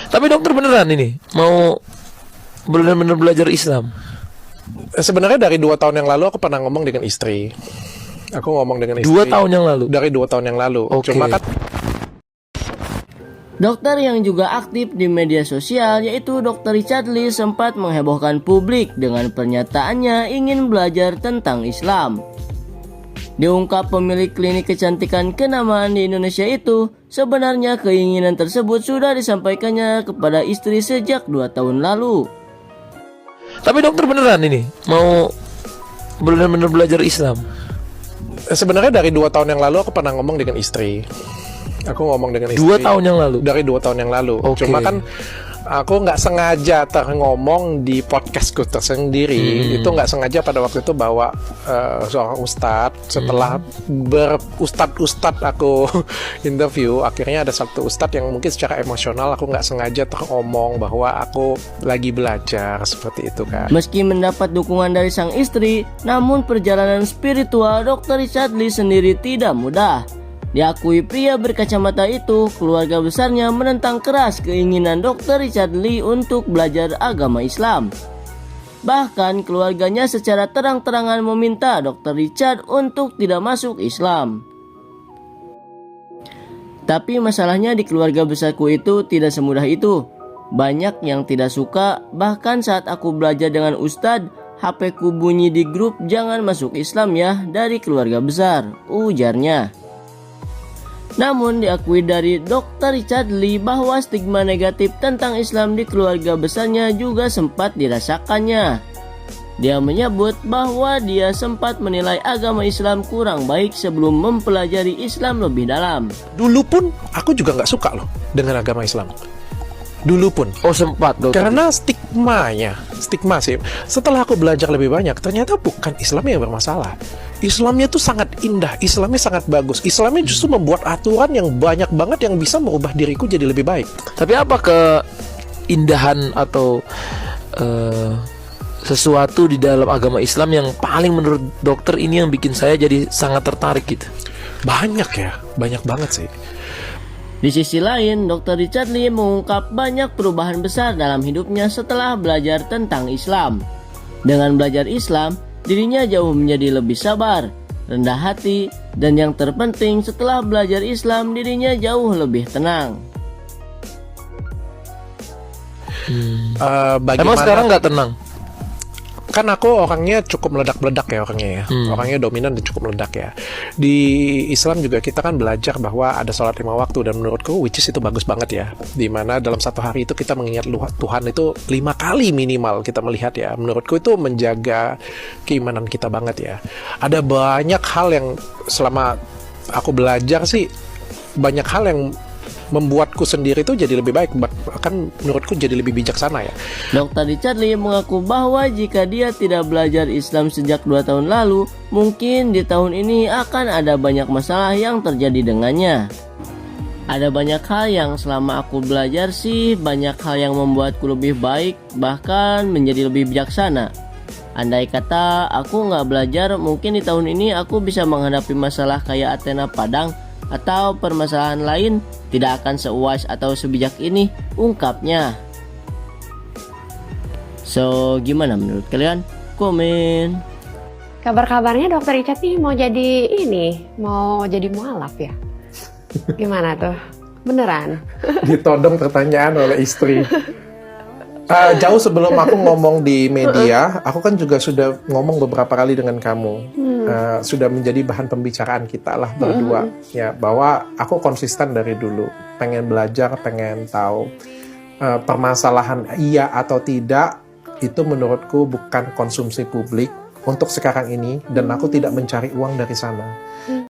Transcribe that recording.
Tapi dokter beneran ini mau benar-benar belajar Islam? Sebenarnya dari 2 tahun yang lalu aku pernah ngomong dengan istri. Aku ngomong dengan istri 2 tahun yang lalu? Dari 2 tahun yang lalu. Oke. Cuma kan Dokter yang juga aktif di media sosial yaitu Dr. Richard Lee sempat menghebohkan publik dengan pernyataannya ingin belajar tentang Islam. Diungkap pemilik klinik kecantikan kenamaan di Indonesia itu, sebenarnya keinginan tersebut sudah disampaikannya kepada istri sejak 2 tahun lalu. Tapi dokter beneran ini mau benar-benar belajar Islam? sebenarnya dari 2 tahun yang lalu aku pernah ngomong dengan istri. Aku ngomong dengan istri 2 tahun yang lalu? Dari 2 tahun yang lalu. Oke. Cuma kan aku nggak sengaja ngomong di podcastku tersendiri. Itu nggak sengaja pada waktu itu bawa seorang ustadz. Setelah berustadz aku interview, akhirnya ada satu ustadz yang mungkin secara emosional aku nggak sengaja teromong bahwa aku lagi belajar seperti itu kan. Meski mendapat dukungan dari sang istri, namun perjalanan spiritual Dr. Richard Lee sendiri tidak mudah. Diakui pria berkacamata itu, keluarga besarnya menentang keras keinginan Dr. Richard Lee untuk belajar agama Islam. Bahkan keluarganya secara terang-terangan meminta Dr. Richard untuk tidak masuk Islam. Tapi masalahnya di keluarga besarku itu tidak semudah itu. Banyak yang tidak suka, bahkan saat aku belajar dengan Ustadz, HP ku bunyi di grup jangan masuk Islam ya dari keluarga besar, ujarnya. Namun diakui dari Dr. Richard Lee bahwa stigma negatif tentang Islam di keluarga besarnya juga sempat dirasakannya. Dia menyebut bahwa dia sempat menilai agama Islam kurang baik sebelum mempelajari Islam lebih dalam. Dulu pun aku juga nggak suka loh dengan agama Islam. Dulu pun. Oh sempat dokter. Karena stigma sih. Setelah aku belajar lebih banyak, ternyata bukan Islamnya yang bermasalah. Islamnya tuh sangat indah, Islamnya sangat bagus. Islamnya justru membuat aturan yang banyak banget yang bisa merubah diriku jadi lebih baik. Tapi apa keindahan atau sesuatu di dalam agama Islam yang paling menurut dokter ini yang bikin saya jadi sangat tertarik gitu? Banyak ya, banyak banget sih. Di sisi lain, Dr. Richard Lee mengungkap banyak perubahan besar dalam hidupnya setelah belajar tentang Islam. Dengan belajar Islam, dirinya jauh menjadi lebih sabar, rendah hati, dan yang terpenting setelah belajar Islam, dirinya jauh lebih tenang. Emang sekarang nggak tenang? Kan aku orangnya cukup meledak-meledak ya orangnya ya. Orangnya dominan dan cukup meledak ya. Di Islam juga kita kan belajar bahwa ada sholat 5 waktu, dan menurutku which is itu bagus banget ya. Dimana dalam satu hari itu kita mengingat Tuhan itu 5 kali minimal kita melihat ya. Menurutku itu menjaga keimanan kita banget ya. Ada banyak hal yang selama aku belajar sih, banyak hal yang membuatku sendiri itu jadi lebih baik, bahkan menurutku jadi lebih bijaksana ya. Dr. Richard Lee mengaku bahwa jika dia tidak belajar Islam sejak 2 tahun lalu, mungkin di tahun ini akan ada banyak masalah yang terjadi dengannya. Ada banyak hal yang selama aku belajar sih, banyak hal yang membuatku lebih baik, bahkan menjadi lebih bijaksana. Andai kata aku nggak belajar, mungkin di tahun ini aku bisa menghadapi masalah kayak Athena Padang atau permasalahan lain tidak akan seuas atau sebijak ini, ungkapnya. So, gimana menurut kalian? Komen. Kabar-kabarnya Dokter Richard nih mau jadi mualaf ya? Gimana tuh? Beneran? Ditodong pertanyaan oleh istri. Jauh sebelum aku ngomong di media, aku kan juga sudah ngomong beberapa kali dengan kamu. Sudah menjadi bahan pembicaraan kita lah berdua. Ya, bahwa aku konsisten dari dulu. Pengen belajar, pengen tahu. Permasalahan iya atau tidak, itu menurutku bukan konsumsi publik untuk sekarang ini. Dan aku tidak mencari uang dari sana.